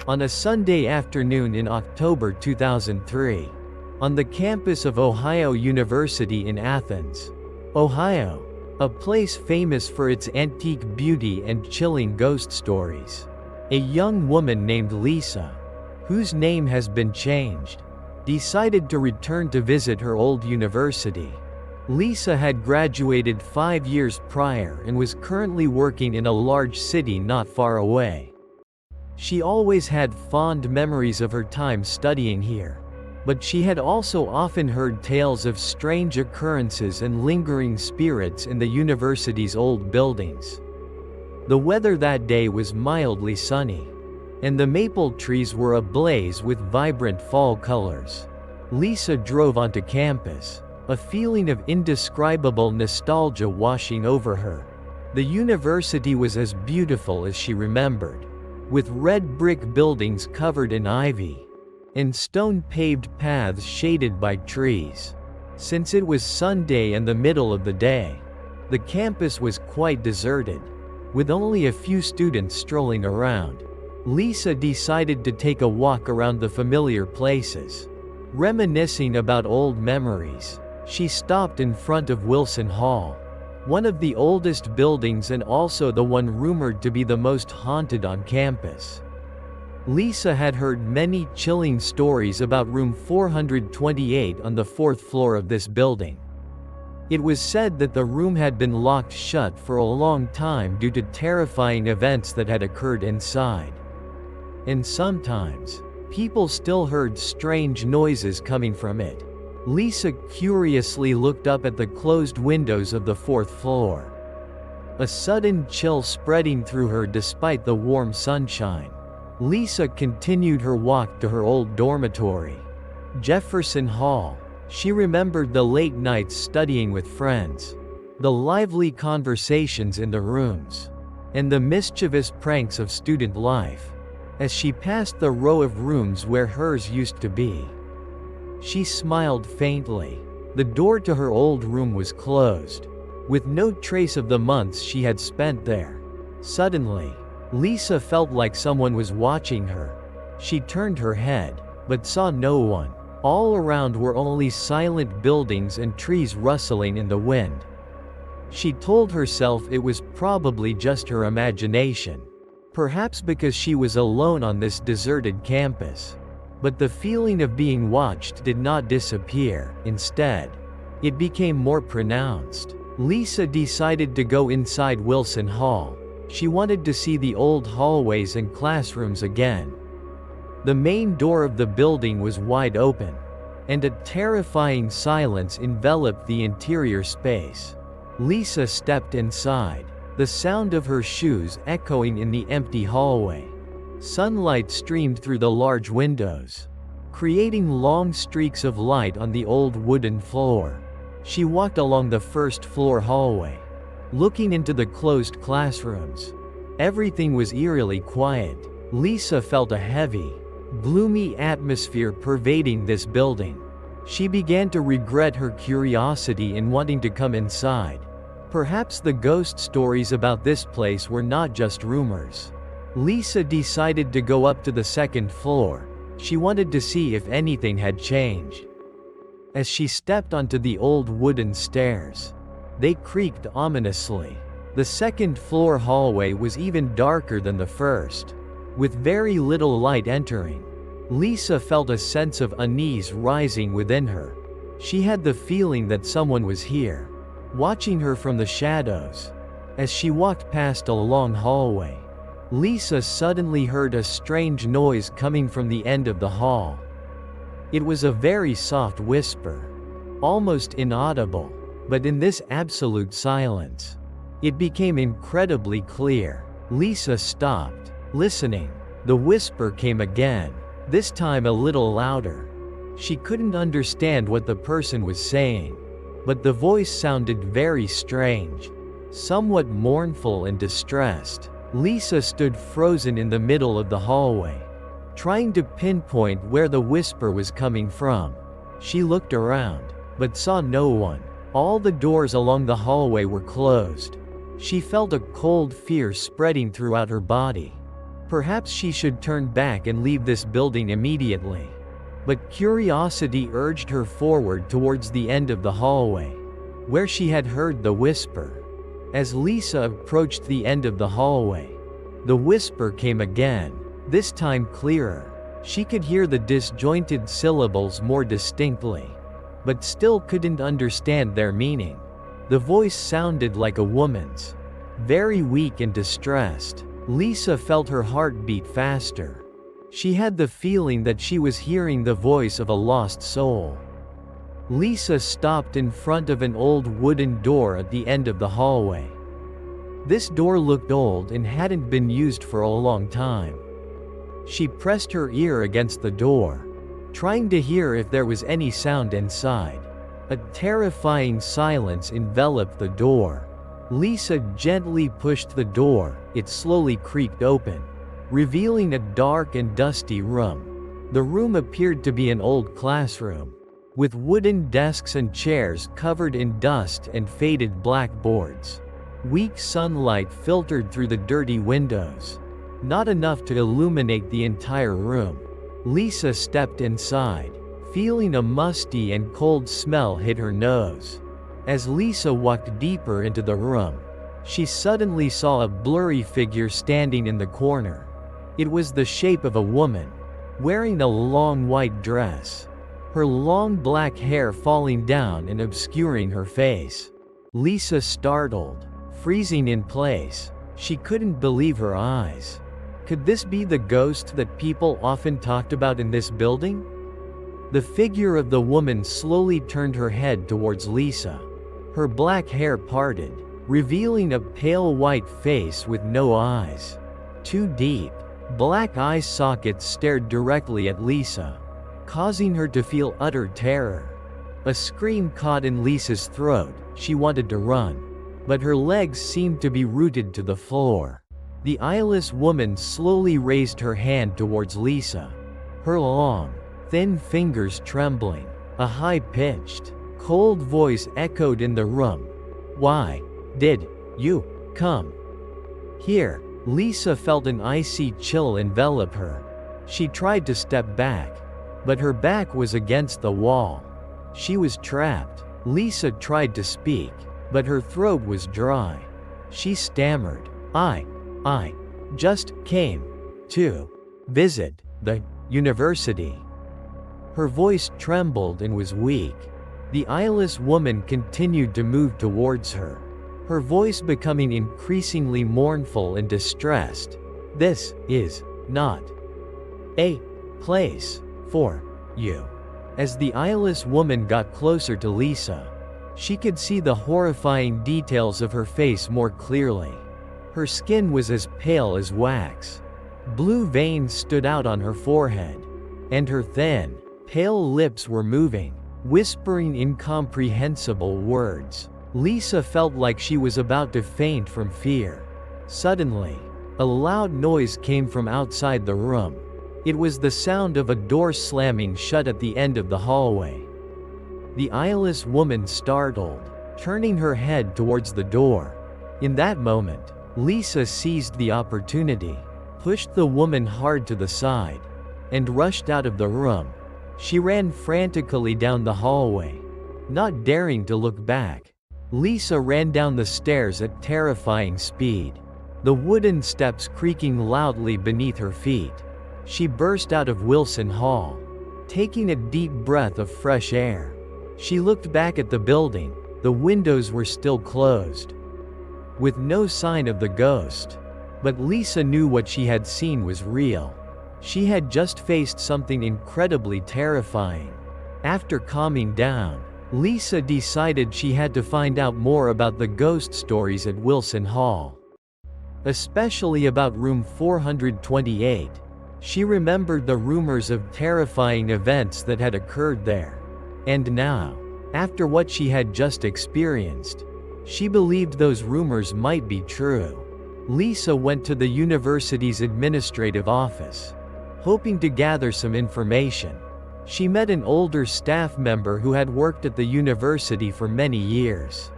On a Sunday afternoon in October 2003, on the campus of Ohio University in Athens, Ohio, a place famous for its antique beauty and chilling ghost stories, a young woman named Lisa, whose name has been changed, decided to return to visit her old university. Lisa had graduated 5 years prior and was currently working in a large city not far away. She always had fond memories of her time studying here, but she had also often heard tales of strange occurrences and lingering spirits in the university's old buildings. The weather that day was mildly sunny, and the maple trees were ablaze with vibrant fall colors. Lisa drove onto campus, a feeling of indescribable nostalgia washing over her. The university was as beautiful as she remembered, with red brick buildings covered in ivy, and stone-paved paths shaded by trees. Since it was Sunday and the middle of the day, the campus was quite deserted, with only a few students strolling around. Lisa decided to take a walk around the familiar places. Reminiscing about old memories, she stopped in front of Wilson Hall, one of the oldest buildings and also the one rumored to be the most haunted on campus. Lisa had heard many chilling stories about room 428 on the 4th floor of this building. It was said that the room had been locked shut for a long time due to terrifying events that had occurred inside. And sometimes, people still heard strange noises coming from it. Lisa curiously looked up at the closed windows of the 4th floor, a sudden chill spreading through her despite the warm sunshine. Lisa continued her walk to her old dormitory, Jefferson Hall. She remembered the late nights studying with friends, the lively conversations in the rooms, and the mischievous pranks of student life. As she passed the row of rooms where hers used to be, she smiled faintly. The door to her old room was closed, with no trace of the months she had spent there. Suddenly, Lisa felt like someone was watching her. She turned her head, but saw no one. All around were only silent buildings and trees rustling in the wind. She told herself it was probably just her imagination, perhaps because she was alone on this deserted campus. But the feeling of being watched did not disappear. Instead, it became more pronounced. Lisa decided to go inside Wilson Hall. She wanted to see the old hallways and classrooms again. The main door of the building was wide open, and a terrifying silence enveloped the interior space. Lisa stepped inside, the sound of her shoes echoing in the empty hallway. Sunlight streamed through the large windows, creating long streaks of light on the old wooden floor. She walked along the first-floor hallway, looking into the closed classrooms. Everything was eerily quiet. Lisa felt a heavy, gloomy atmosphere pervading this building. She began to regret her curiosity in wanting to come inside. Perhaps the ghost stories about this place were not just rumors. Lisa decided to go up to the 2nd floor. She wanted to see if anything had changed. As she stepped onto the old wooden stairs, they creaked ominously. The 2nd floor hallway was even darker than the first, with very little light entering. Lisa felt a sense of unease rising within her. She had the feeling that someone was here, watching her from the shadows. As she walked past a long hallway, Lisa suddenly heard a strange noise coming from the end of the hall. It was a very soft whisper, almost inaudible, but in this absolute silence, it became incredibly clear. Lisa stopped, listening. The whisper came again, this time a little louder. She couldn't understand what the person was saying, but the voice sounded very strange, somewhat mournful and distressed. Lisa stood frozen in the middle of the hallway, trying to pinpoint where the whisper was coming from. She looked around, but saw no one. All the doors along the hallway were closed. She felt a cold fear spreading throughout her body. Perhaps she should turn back and leave this building immediately. But curiosity urged her forward towards the end of the hallway, where she had heard the whisper. As Lisa approached the end of the hallway, the whisper came again, this time clearer. She could hear the disjointed syllables more distinctly, but still couldn't understand their meaning. The voice sounded like a woman's, very weak and distressed. Lisa felt her heart beat faster. She had the feeling that she was hearing the voice of a lost soul. Lisa stopped in front of an old wooden door at the end of the hallway. This door looked old and hadn't been used for a long time. She pressed her ear against the door, trying to hear if there was any sound inside. A terrifying silence enveloped the door. Lisa gently pushed the door. It slowly creaked open, revealing a dark and dusty room. The room appeared to be an old classroom, with wooden desks and chairs covered in dust and faded blackboards. Weak sunlight filtered through the dirty windows, not enough to illuminate the entire room. Lisa stepped inside, feeling a musty and cold smell hit her nose. As Lisa walked deeper into the room, she suddenly saw a blurry figure standing in the corner. It was the shape of a woman, wearing a long white dress, her long black hair falling down and obscuring her face. Lisa startled, freezing in place. She couldn't believe her eyes. Could this be the ghost that people often talked about in this building? The figure of the woman slowly turned her head towards Lisa. Her black hair parted, revealing a pale white face with no eyes. Two deep, black eye sockets stared directly at Lisa, causing her to feel utter terror. A scream caught in Lisa's throat. She wanted to run, but her legs seemed to be rooted to the floor. The eyeless woman slowly raised her hand towards Lisa, her long, thin fingers trembling. A high-pitched, cold voice echoed in the room. "Why did you come here?" Lisa felt an icy chill envelop her. She tried to step back, but her back was against the wall. She was trapped. Lisa tried to speak, but her throat was dry. She stammered, I just came to visit the university." Her voice trembled and was weak. The eyeless woman continued to move towards her, her voice becoming increasingly mournful and distressed. "This is not a place for you." As the eyeless woman got closer to Lisa, she could see the horrifying details of her face more clearly. Her skin was as pale as wax. Blue veins stood out on her forehead, and her thin, pale lips were moving, whispering incomprehensible words. Lisa felt like she was about to faint from fear. Suddenly, a loud noise came from outside the room. It was the sound of a door slamming shut at the end of the hallway. The eyeless woman startled, turning her head towards the door. In that moment, Lisa seized the opportunity, pushed the woman hard to the side, and rushed out of the room. She ran frantically down the hallway, not daring to look back. Lisa ran down the stairs at terrifying speed, the wooden steps creaking loudly beneath her feet. She burst out of Wilson Hall, taking a deep breath of fresh air. She looked back at the building. The windows were still closed, with no sign of the ghost. But Lisa knew what she had seen was real. She had just faced something incredibly terrifying. After calming down, Lisa decided she had to find out more about the ghost stories at Wilson Hall, especially about room 428. She remembered the rumors of terrifying events that had occurred there. And now, after what she had just experienced, she believed those rumors might be true. Lisa went to the university's administrative office, hoping to gather some information. She met an older staff member who had worked at the university for many years.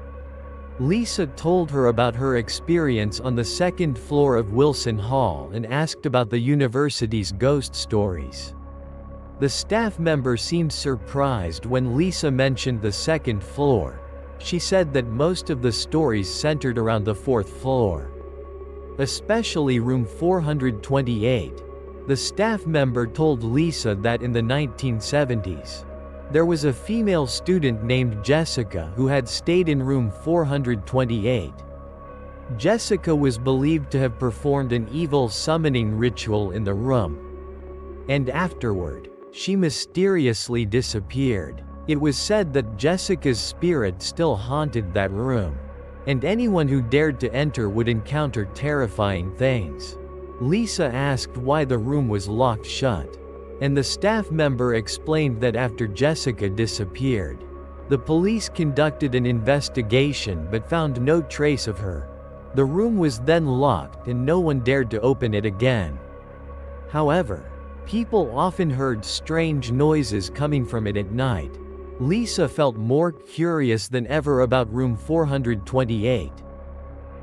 Lisa told her about her experience on the second floor of Wilson Hall and asked about the university's ghost stories. The staff member seemed surprised when Lisa mentioned the second floor. She said that most of the stories centered around the fourth floor, especially room 428. The staff member told Lisa that in the 1970s, there was a female student named Jessica who had stayed in room 428. Jessica was believed to have performed an evil summoning ritual in the room, and afterward, she mysteriously disappeared. It was said that Jessica's spirit still haunted that room, and anyone who dared to enter would encounter terrifying things. Lisa asked why the room was locked shut, and the staff member explained that after Jessica disappeared, the police conducted an investigation but found no trace of her. The room was then locked and no one dared to open it again. However, people often heard strange noises coming from it at night. Lisa felt more curious than ever about room 428.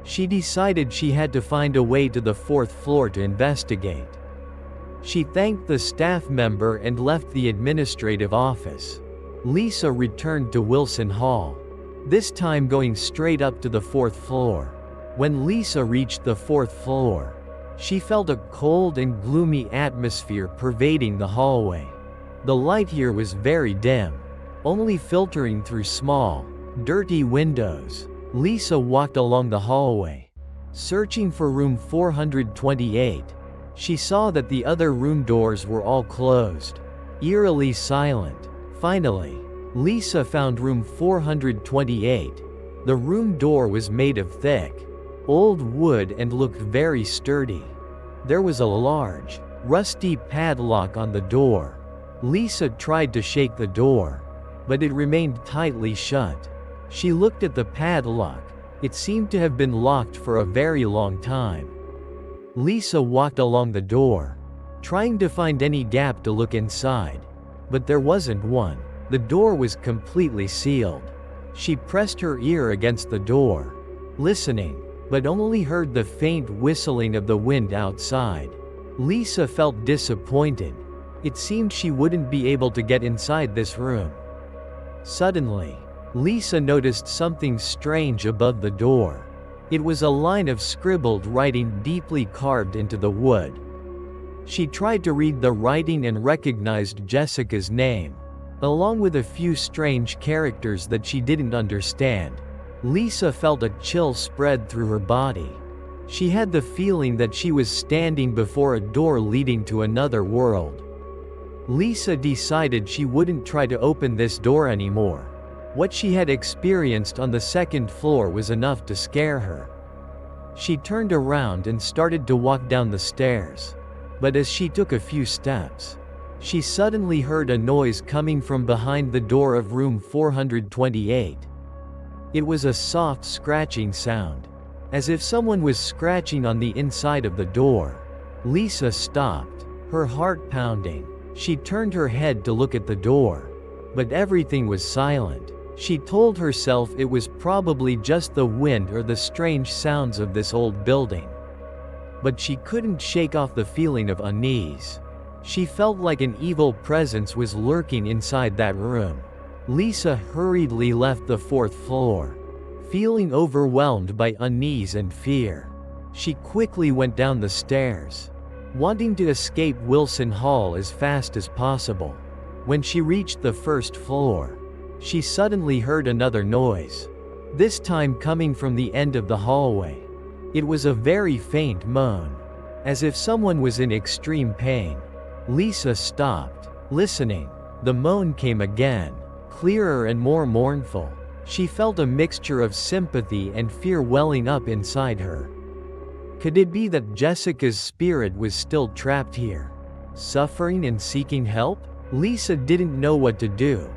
She decided she had to find a way to the fourth floor to investigate. She thanked the staff member and left the administrative office. Lisa returned to Wilson Hall, this time going straight up to the fourth floor. When Lisa reached the fourth floor, she felt a cold and gloomy atmosphere pervading the hallway. The light here was very dim, only filtering through small, dirty windows. Lisa walked along the hallway, searching for room 428. She saw that the other room doors were all closed, eerily silent. Finally, Lisa found room 428. The room door was made of thick, old wood and looked very sturdy. There was a large, rusty padlock on the door. Lisa tried to shake the door, but it remained tightly shut. She looked at the padlock. It seemed to have been locked for a very long time. Lisa walked along the door, trying to find any gap to look inside, but there wasn't one. The door was completely sealed. She pressed her ear against the door, listening, but only heard the faint whistling of the wind outside. Lisa felt disappointed. It seemed she wouldn't be able to get inside this room. Suddenly, Lisa noticed something strange above the door. It was a line of scribbled writing deeply carved into the wood. She tried to read the writing and recognized Jessica's name, along with a few strange characters that she didn't understand. Lisa felt a chill spread through her body. She had the feeling that she was standing before a door leading to another world. Lisa decided she wouldn't try to open this door anymore. What she had experienced on the second floor was enough to scare her. She turned around and started to walk down the stairs. But as she took a few steps, she suddenly heard a noise coming from behind the door of room 428. It was a soft scratching sound, as if someone was scratching on the inside of the door. Lisa stopped, her heart pounding. She turned her head to look at the door, but everything was silent. She told herself it was probably just the wind or the strange sounds of this old building. But she couldn't shake off the feeling of unease. She felt like an evil presence was lurking inside that room. Lisa hurriedly left the fourth floor, feeling overwhelmed by unease and fear. She quickly went down the stairs, wanting to escape Wilson Hall as fast as possible. When she reached the first floor, she suddenly heard another noise, this time coming from the end of the hallway. It was a very faint moan, as if someone was in extreme pain. Lisa stopped, listening. The moan came again, clearer and more mournful. She felt a mixture of sympathy and fear welling up inside her. Could it be that Jessica's spirit was still trapped here, suffering and seeking help? Lisa didn't know what to do.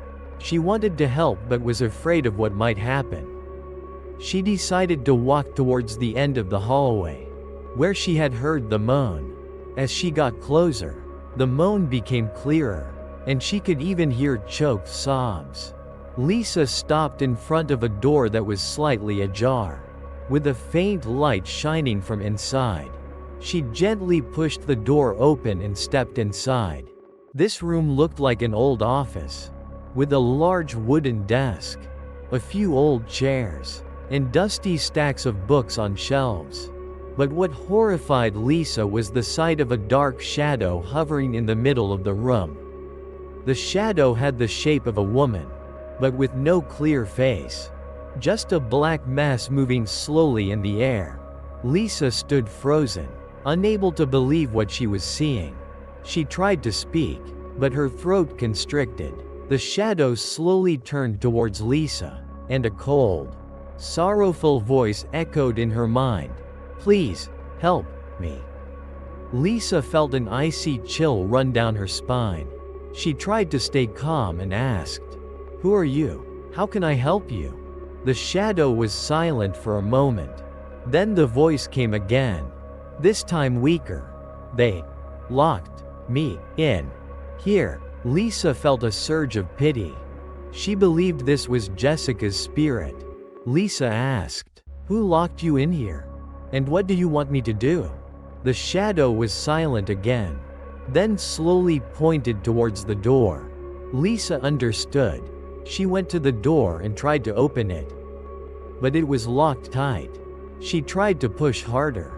She wanted to help but was afraid of what might happen. She decided to walk towards the end of the hallway, where she had heard the moan. As she got closer, the moan became clearer, and she could even hear choked sobs. Lisa stopped in front of a door that was slightly ajar, with a faint light shining from inside. She gently pushed the door open and stepped inside. This room looked like an old office, with a large wooden desk, a few old chairs, and dusty stacks of books on shelves. But what horrified Lisa was the sight of a dark shadow hovering in the middle of the room. The shadow had the shape of a woman, but with no clear face. Just a black mass moving slowly in the air. Lisa stood frozen, unable to believe what she was seeing. She tried to speak, but her throat constricted. The shadow slowly turned towards Lisa, and a cold, sorrowful voice echoed in her mind. "Please, help me." Lisa felt an icy chill run down her spine. She tried to stay calm and asked, "Who are you? How can I help you?" The shadow was silent for a moment. Then the voice came again, this time weaker. "They locked me in here." Lisa felt a surge of pity. She believed this was Jessica's spirit. Lisa asked, "Who locked you in here? And what do you want me to do?" The shadow was silent again, then slowly pointed towards the door. Lisa understood. She went to the door and tried to open it. But it was locked tight. She tried to push harder,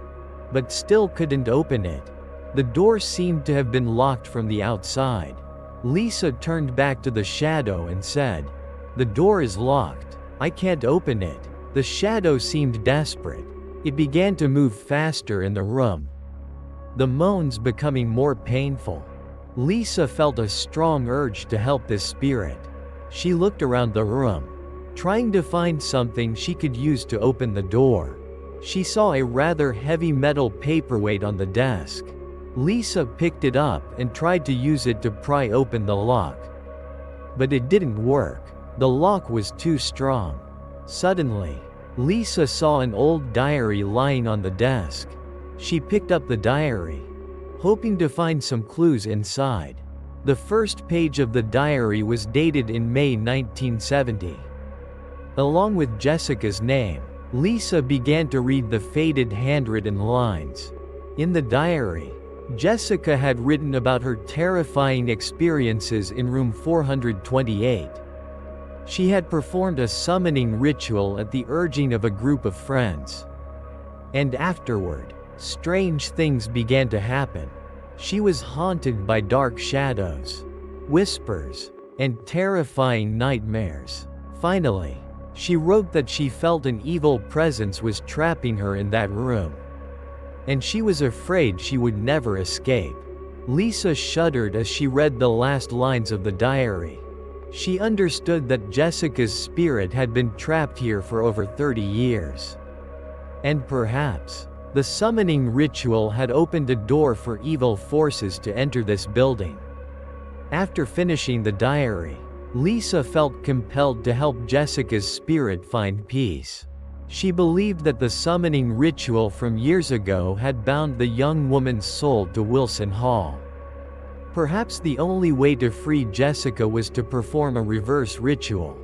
but still couldn't open it. The door seemed to have been locked from the outside. Lisa turned back to the shadow and said, "The door is locked. I can't open it." The shadow seemed desperate. It began to move faster in the room, the moans becoming more painful. Lisa felt a strong urge to help this spirit. She looked around the room, trying to find something she could use to open the door. She saw a rather heavy metal paperweight on the desk. Lisa picked it up and tried to use it to pry open the lock. But it didn't work. The lock was too strong. Suddenly, Lisa saw an old diary lying on the desk. She picked up the diary, hoping to find some clues inside. The first page of the diary was dated in May 1970. Along with Jessica's name, Lisa began to read the faded handwritten lines. In the diary, Jessica had written about her terrifying experiences in room 428. She had performed a summoning ritual at the urging of a group of friends. And afterward, strange things began to happen. She was haunted by dark shadows, whispers, and terrifying nightmares. Finally, she wrote that she felt an evil presence was trapping her in that room, and she was afraid she would never escape. Lisa shuddered as she read the last lines of the diary. She understood that Jessica's spirit had been trapped here for over 30 years. And perhaps, the summoning ritual had opened a door for evil forces to enter this building. After finishing the diary, Lisa felt compelled to help Jessica's spirit find peace. She believed that the summoning ritual from years ago had bound the young woman's soul to Wilson Hall. Perhaps the only way to free Jessica was to perform a reverse ritual.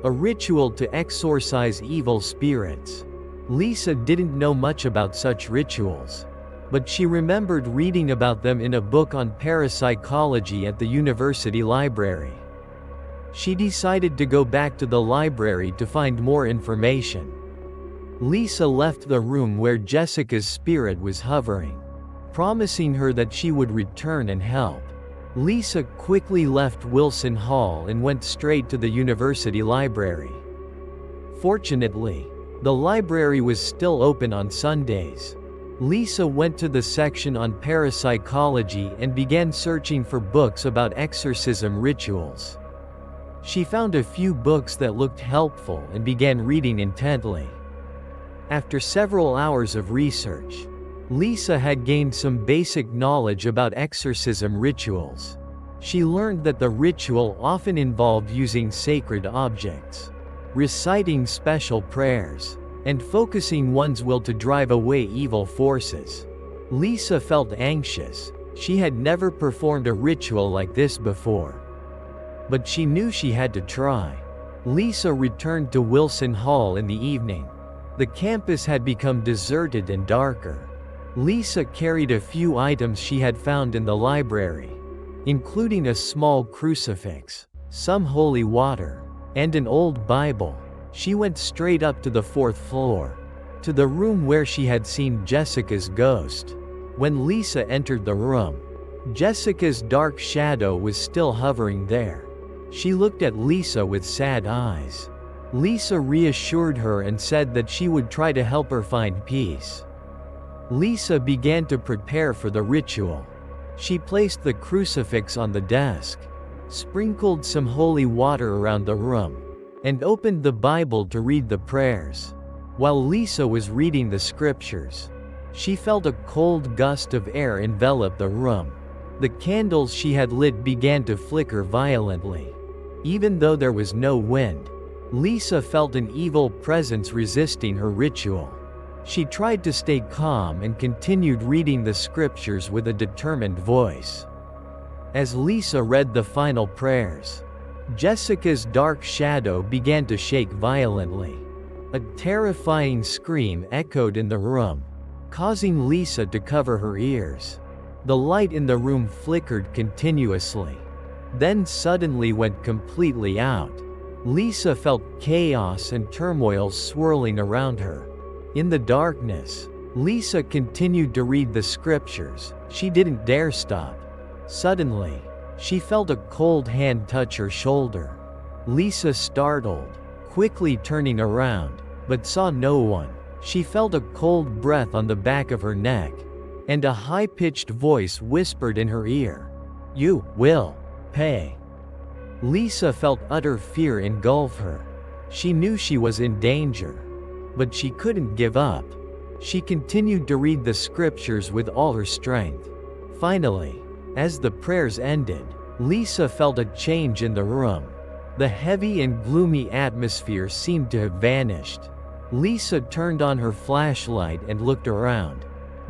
A ritual to exorcise evil spirits. Lisa didn't know much about such rituals, but she remembered reading about them in a book on parapsychology at the university library. She decided to go back to the library to find more information. Lisa left the room where Jessica's spirit was hovering, promising her that she would return and help. Lisa quickly left Wilson Hall and went straight to the university library. Fortunately, the library was still open on Sundays. Lisa went to the section on parapsychology and began searching for books about exorcism rituals. She found a few books that looked helpful and began reading intently. After several hours of research, Lisa had gained some basic knowledge about exorcism rituals. She learned that the ritual often involved using sacred objects, reciting special prayers, and focusing one's will to drive away evil forces. Lisa felt anxious. She had never performed a ritual like this before. but she knew she had to try. Lisa returned to Wilson Hall in the evening. The campus had become deserted and darker. Lisa carried a few items she had found in the library, including a small crucifix, some holy water, and an old Bible. She went straight up to the 4th floor, to the room where she had seen Jessica's ghost. When Lisa entered the room, Jessica's dark shadow was still hovering there. She looked at Lisa with sad eyes. Lisa reassured her and said that she would try to help her find peace. Lisa began to prepare for the ritual. She placed the crucifix on the desk, sprinkled some holy water around the room, and opened the Bible to read the prayers. While Lisa was reading the scriptures, she felt a cold gust of air envelop the room. The candles she had lit began to flicker violently. Even though there was no wind, Lisa felt an evil presence resisting her ritual. She tried to stay calm and continued reading the scriptures with a determined voice. As Lisa read the final prayers, Jessica's dark shadow began to shake violently. A terrifying scream echoed in the room, causing Lisa to cover her ears. The light in the room flickered continuously, then suddenly went completely out. Lisa felt chaos and turmoil swirling around her. In the darkness, Lisa continued to read the scriptures. She didn't dare stop. Suddenly, she felt a cold hand touch her shoulder. Lisa startled, quickly turning around, but saw no one. She felt a cold breath on the back of her neck, and a high-pitched voice whispered in her ear, "You will pay." Lisa felt utter fear engulf her. She knew she was in danger, but she couldn't give up. She continued to read the scriptures with all her strength. Finally, as the prayers ended, Lisa felt a change in the room. The heavy and gloomy atmosphere seemed to have vanished. Lisa turned on her flashlight and looked around.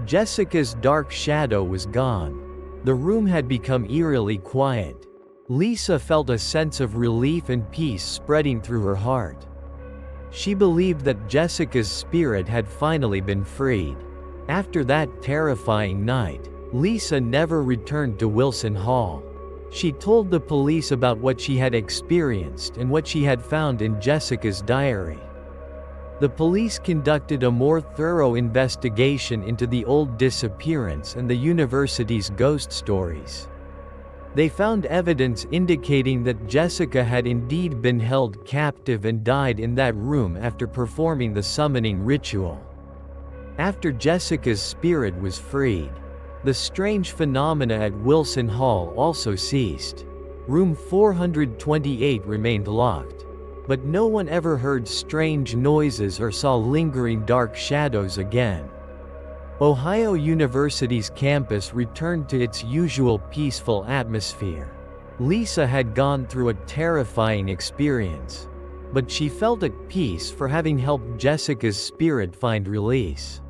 Jessica's dark shadow was gone. The room had become eerily quiet. Lisa felt a sense of relief and peace spreading through her heart. She believed that Jessica's spirit had finally been freed. After that terrifying night, Lisa never returned to Wilson Hall. She told the police about what she had experienced and what she had found in Jessica's diary. The police conducted a more thorough investigation into the old disappearance and the university's ghost stories. They found evidence indicating that Jessica had indeed been held captive and died in that room after performing the summoning ritual. After Jessica's spirit was freed, the strange phenomena at Wilson Hall also ceased. Room 428 remained locked, but no one ever heard strange noises or saw lingering dark shadows again. Ohio University's campus returned to its usual peaceful atmosphere. Lisa had gone through a terrifying experience, but she felt at peace for having helped Jessica's spirit find release.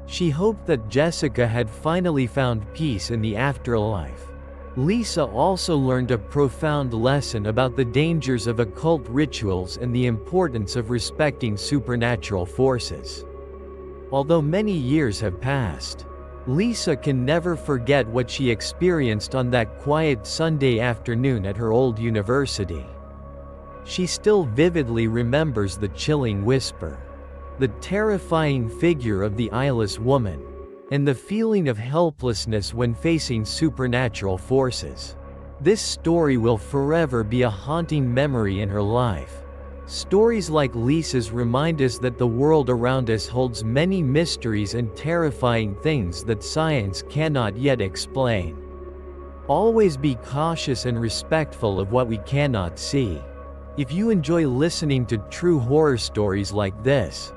She hoped that Jessica had finally found peace in the afterlife. Lisa also learned a profound lesson about the dangers of occult rituals and the importance of respecting supernatural forces. Although many years have passed, Lisa can never forget what she experienced on that quiet Sunday afternoon at her old university. She still vividly remembers the chilling whisper, the terrifying figure of the eyeless woman, and the feeling of helplessness when facing supernatural forces. This story will forever be a haunting memory in her life. Stories like Lisa's remind us that the world around us holds many mysteries and terrifying things that science cannot yet explain. Always be cautious and respectful of what we cannot see. If you enjoy listening to true horror stories like this,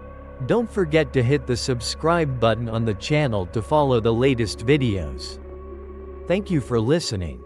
don't forget to hit the subscribe button on the channel to follow the latest videos. Thank you for listening.